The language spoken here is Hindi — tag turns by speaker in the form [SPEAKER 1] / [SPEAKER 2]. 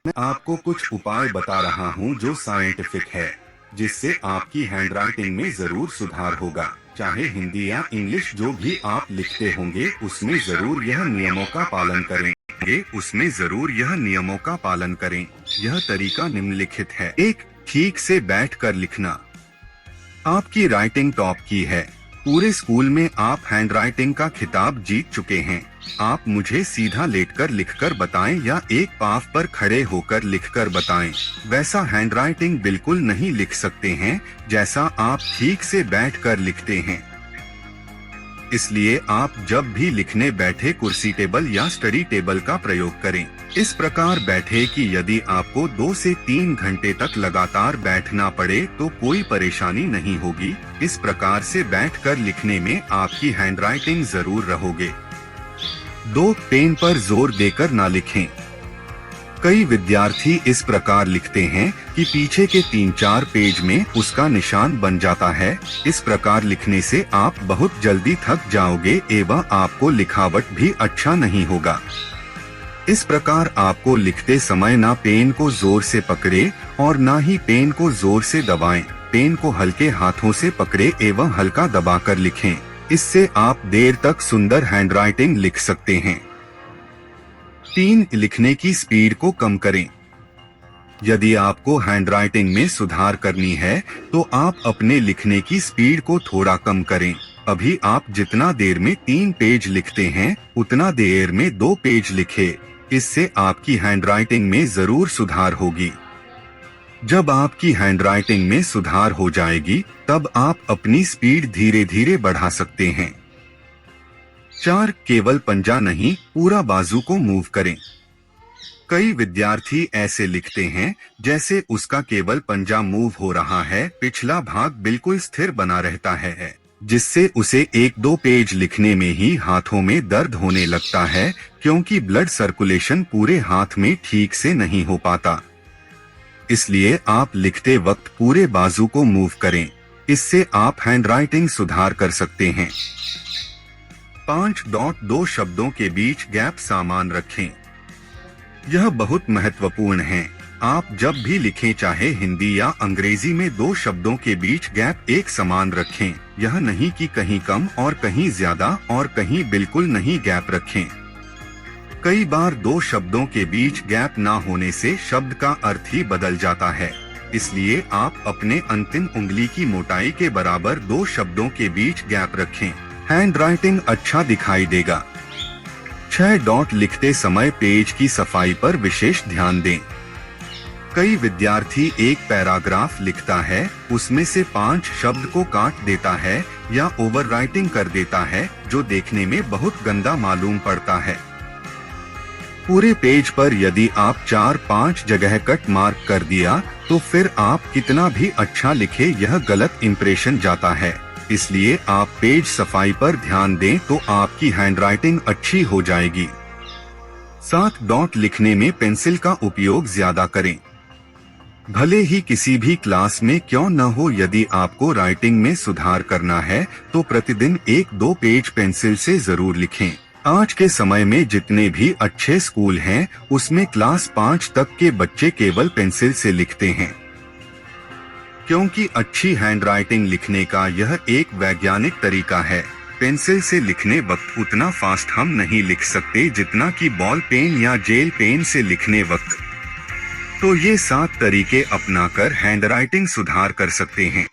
[SPEAKER 1] मैं आपको कुछ उपाय बता रहा हूँ जो साइंटिफिक है, जिससे आपकी हैंडराइटिंग में जरूर सुधार होगा। चाहे हिंदी या इंग्लिश जो भी आप लिखते होंगे उसमें जरूर यह नियमों का पालन करें। यह तरीका निम्नलिखित है। एक, ठीक से बैठकर लिखना। आपकी राइटिंग टॉप की है। पूरे स्कूल में आप हैंडराइटिंग का खिताब जीत चुके हैं। आप मुझे सीधा लेटकर लिखकर बताएं या एक पाव पर खड़े होकर लिखकर बताएं। वैसा हैंडराइटिंग बिल्कुल नहीं लिख सकते हैं जैसा आप ठीक से बैठकर लिखते हैं। इसलिए आप जब भी लिखने बैठे कुर्सी टेबल या स्टडी टेबल का प्रयोग करें। इस प्रकार बैठे कि यदि आपको 2 से 3 घंटे तक लगातार बैठना पड़े तो कोई परेशानी नहीं होगी। इस प्रकार से बैठकर लिखने में आपकी हैंडराइटिंग जरूर रहोगे। 2, पेन पर जोर देकर ना लिखें। कई विद्यार्थी इस प्रकार लिखते हैं कि पीछे के 3-4 पेज में उसका निशान बन जाता है। इस प्रकार लिखने से आप बहुत जल्दी थक जाओगे एवं आपको लिखावट भी अच्छा नहीं होगा। इस प्रकार आपको लिखते समय ना पेन को जोर से पकड़े और ना ही पेन को जोर से दबाएं। पेन को हल्के हाथों से पकड़े एवं हल्का दबाकर लिखें। इससे आप देर तक सुंदर हैंडराइटिंग लिख सकते हैं। 3, लिखने की स्पीड को कम करें। यदि आपको हैंडराइटिंग में सुधार करनी है तो आप अपने लिखने की स्पीड को थोड़ा कम करें। अभी आप जितना देर में 3 पेज लिखते हैं उतना देर में 2 पेज लिखें। इससे आपकी हैंडराइटिंग में जरूर सुधार होगी। जब आपकी हैंडराइटिंग में सुधार हो जाएगी तब आप अपनी स्पीड धीरे धीरे बढ़ा सकते हैं। 4, केवल पंजा नहीं पूरा बाजू को मूव करें। कई विद्यार्थी ऐसे लिखते हैं जैसे उसका केवल पंजा मूव हो रहा है, पिछला भाग बिल्कुल स्थिर बना रहता है, जिससे उसे 1-2 पेज लिखने में ही हाथों में दर्द होने लगता है क्योंकि ब्लड सर्कुलेशन पूरे हाथ में ठीक से नहीं हो पाता। इसलिए आप लिखते वक्त पूरे बाजू को मूव करें। इससे आप हैंडराइटिंग सुधार कर सकते हैं। 5, 2 शब्दों के बीच गैप समान रखें। यह बहुत महत्वपूर्ण है। आप जब भी लिखें चाहे हिंदी या अंग्रेजी में 2 शब्दों के बीच गैप एक समान रखें। यह नहीं कि कहीं कम और कहीं ज्यादा और कहीं बिल्कुल नहीं गैप रखें। कई बार 2 शब्दों के बीच गैप ना होने से शब्द का अर्थ ही बदल जाता है। इसलिए आप अपने अंतिम उंगली की मोटाई के बराबर 2 शब्दों के बीच गैप रखें। हैंडराइटिंग अच्छा दिखाई देगा। 6, लिखते समय पेज की सफाई पर विशेष ध्यान दें। कई विद्यार्थी एक पैराग्राफ लिखता है, उसमें से 5 शब्द को काट देता है या ओवरराइटिंग कर देता है, जो देखने में बहुत गंदा मालूम पड़ता है। पूरे पेज पर यदि आप 4-5 जगह कट मार्क कर दिया तो फिर आप कितना भी अच्छा लिखे यह गलत इंप्रेशन जाता है। इसलिए आप पेज सफाई पर ध्यान दें तो आपकी हैंडराइटिंग अच्छी हो जाएगी। 7, लिखने में पेंसिल का उपयोग ज्यादा करें। भले ही किसी भी क्लास में क्यों न हो, यदि आपको राइटिंग में सुधार करना है तो प्रतिदिन 1-2 पेज पेंसिल से जरूर लिखें। आज के समय में जितने भी अच्छे स्कूल हैं उसमें क्लास 5 तक के बच्चे केवल पेंसिल से लिखते हैं, क्योंकि अच्छी हैंडराइटिंग लिखने का यह एक वैज्ञानिक तरीका है। पेंसिल से लिखने वक्त उतना फास्ट हम नहीं लिख सकते जितना कि बॉल पेन या जेल पेन से लिखने वक्त। तो ये 7 तरीके अपनाकर हैंडराइटिंग सुधार कर सकते हैं।